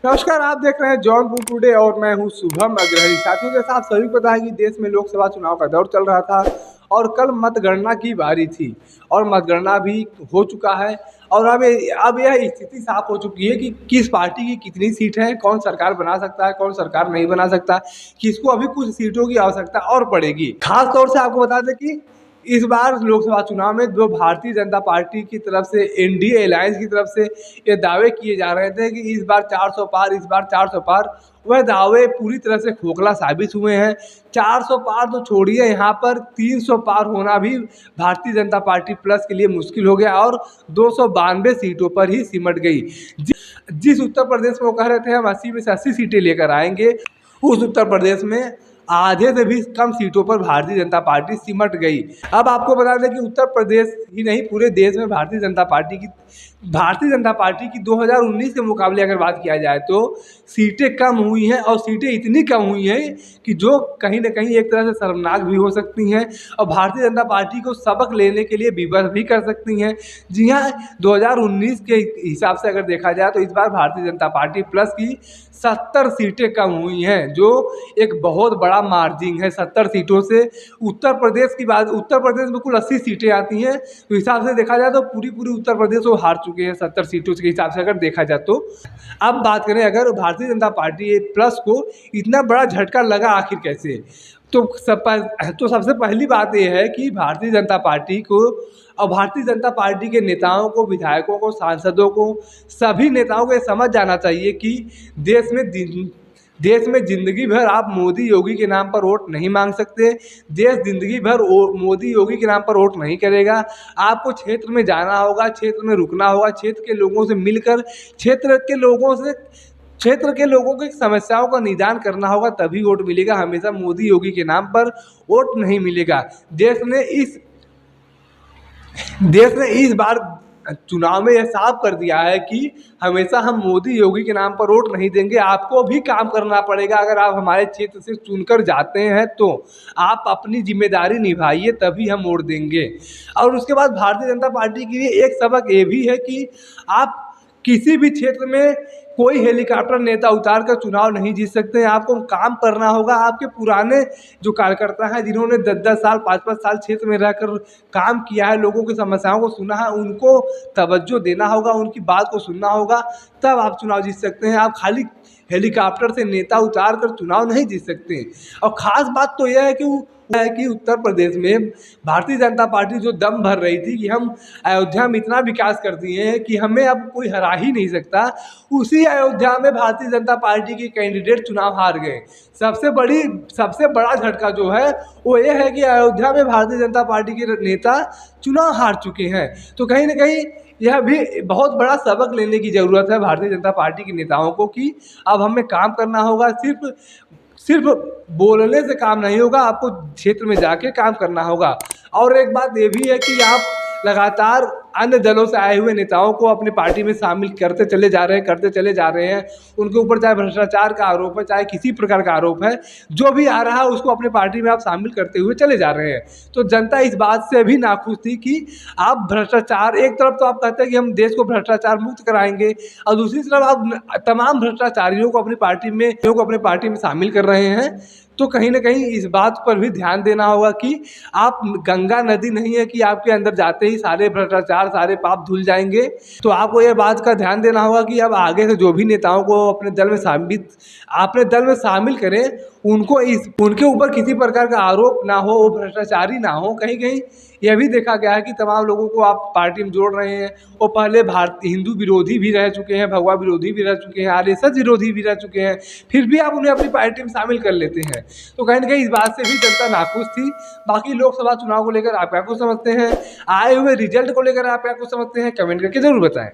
नमस्कार, आप देख रहे हैं जौनपुर टुडे और मैं हूं शुभम अग्रहरी। साथियों के साथ सभी को पता है कि देश में लोकसभा चुनाव का दौर चल रहा था और कल मतगणना की बारी थी और मतगणना भी हो चुका है। और अब यह स्थिति साफ हो चुकी है कि किस पार्टी की कितनी सीट है, कौन सरकार बना सकता है, कौन सरकार नहीं बना सकता, किसको अभी कुछ सीटों की आवश्यकता और पड़ेगी। खास तौर से आपको बता दें कि इस बार लोकसभा चुनाव में जो भारतीय जनता पार्टी की तरफ से एनडीए अलायंस की तरफ से ये दावे किए जा रहे थे कि इस बार 400 पार, इस बार 400 पार, वह दावे पूरी तरह से खोखला साबित हुए हैं। 400 पार तो छोड़िए, यहाँ पर 300 पार होना भी भारतीय जनता पार्टी प्लस के लिए मुश्किल हो गया और 292 सीटों पर ही सिमट गई। जिस उत्तर प्रदेश में वो कह रहे थे हम 80 में से 80 सीटें लेकर आएंगे, उस उत्तर प्रदेश में आधे से भी कम सीटों पर भारतीय जनता पार्टी सिमट गई। अब आपको बता दें कि उत्तर प्रदेश ही नहीं, पूरे देश में भारतीय जनता पार्टी की 2019 के मुकाबले अगर बात किया जाए तो सीटें कम हुई हैं और सीटें इतनी कम हुई हैं कि जो कहीं ना कहीं एक तरह से शर्मनाक भी हो सकती हैं और भारतीय जनता पार्टी को सबक लेने के लिए विवश भी कर सकती हैं। जी हाँ, 2019 के हिसाब से अगर देखा जाए तो इस बार भारतीय जनता पार्टी प्लस की 70 सीटें कम हुई हैं, जो एक बहुत बड़ा मार्जिन है। 70 सीटों से उत्तर प्रदेश की बात, उत्तर प्रदेश में कुल 80 सीटें आती हैं, तो हिसाब से देखा जाए तो पूरी उत्तर प्रदेश वो हार चुके हैं 70 सीटों के हिसाब से अगर देखा जाए तो। अब बात करें अगर भारतीय जनता पार्टी प्लस को इतना बड़ा झटका लगा आखिर कैसे, तो सबसे पहली बात यह है कि भारतीय जनता पार्टी को और भारतीय जनता पार्टी के नेताओं को, विधायकों को, सांसदों को, सभी नेताओं को ये समझ जाना चाहिए कि देश में ज़िंदगी भर आप मोदी योगी के नाम पर वोट नहीं मांग सकते। देश ज़िंदगी भर मोदी योगी के नाम पर वोट नहीं करेगा। आपको क्षेत्र में जाना होगा, क्षेत्र में रुकना होगा, क्षेत्र के लोगों से मिलकर क्षेत्र के लोगों की समस्याओं का निदान करना होगा, तभी वोट मिलेगा। हमेशा मोदी योगी के नाम पर वोट नहीं मिलेगा। देश ने इस बार चुनाव में यह साफ कर दिया है कि हमेशा हम मोदी योगी के नाम पर वोट नहीं देंगे। आपको भी काम करना पड़ेगा। अगर आप हमारे क्षेत्र से चुनकर जाते हैं तो आप अपनी जिम्मेदारी निभाइए, तभी हम वोट देंगे। और उसके बाद भारतीय जनता पार्टी के लिए एक सबक ये भी है कि आप किसी भी क्षेत्र में कोई हेलीकॉप्टर नेता उतार कर चुनाव नहीं जीत सकते हैं। आपको काम करना होगा। आपके पुराने जो कार्यकर्ता हैं, जिन्होंने 10-10 साल, 5-5 साल क्षेत्र में रहकर काम किया है, लोगों की समस्याओं को सुना है, उनको तवज्जो देना होगा, उनकी बात को सुनना होगा, तब आप चुनाव जीत सकते हैं। आप खाली हेलीकॉप्टर से नेता उतार कर चुनाव नहीं जीत सकते। और ख़ास बात तो यह है कि उत्तर प्रदेश में भारतीय जनता पार्टी जो दम भर रही थी कि हम अयोध्या में इतना विकास कर दिए हैं कि हमें अब कोई हरा ही नहीं सकता, उसी अयोध्या में भारतीय जनता पार्टी के कैंडिडेट चुनाव हार गए। सबसे बड़ा झटका जो है वो ये है कि अयोध्या में भारतीय जनता पार्टी के नेता चुनाव हार चुके हैं। तो कहीं ना कहीं यह भी बहुत बड़ा सबक लेने की ज़रूरत है भारतीय जनता पार्टी के नेताओं को कि अब हमें काम करना होगा। सिर्फ बोलने से काम नहीं होगा, आपको क्षेत्र में जाके काम करना होगा। और एक बात ये भी है कि आप लगातार अन्य दलों से आए हुए नेताओं को अपनी पार्टी में शामिल करते चले जा रहे हैं। उनके ऊपर चाहे भ्रष्टाचार का आरोप है, चाहे किसी प्रकार का आरोप है, जो भी आ रहा है उसको अपनी पार्टी में आप शामिल करते हुए चले जा रहे हैं। तो जनता इस बात से भी नाखुश थी कि आप भ्रष्टाचार, एक तरफ तो आप कहते हैं कि हम देश को भ्रष्टाचार मुक्त कराएंगे और दूसरी तरफ आप तमाम भ्रष्टाचारियों को अपनी पार्टी में शामिल कर रहे हैं। तो कहीं ना कहीं इस बात पर भी ध्यान देना होगा कि आप गंगा नदी नहीं है कि आपके अंदर जाते ही सारे भ्रष्टाचार, सारे पाप धुल जाएंगे। तो आपको यह बात का ध्यान देना होगा कि अब आगे से जो भी नेताओं को अपने दल में शामिल करें, उनके ऊपर किसी प्रकार का आरोप ना हो, वो भ्रष्टाचारी ना हो। कहीं यह भी देखा गया है कि तमाम लोगों को आप पार्टी में जोड़ रहे हैं, वो पहले हिंदू विरोधी भी रह चुके हैं, भगवा विरोधी भी रह चुके हैं, आरएसएस विरोधी भी रह चुके हैं, फिर भी आप उन्हें अपनी पार्टी में शामिल कर लेते हैं। तो कहीं ना कहीं इस बात से भी जनता नाखुश थी। बाकी लोकसभा चुनाव को लेकर आप क्या कुछ समझते हैं, आए हुए रिजल्ट को लेकर आप क्या कुछ समझते हैं, कमेंट करके जरूर बताएं।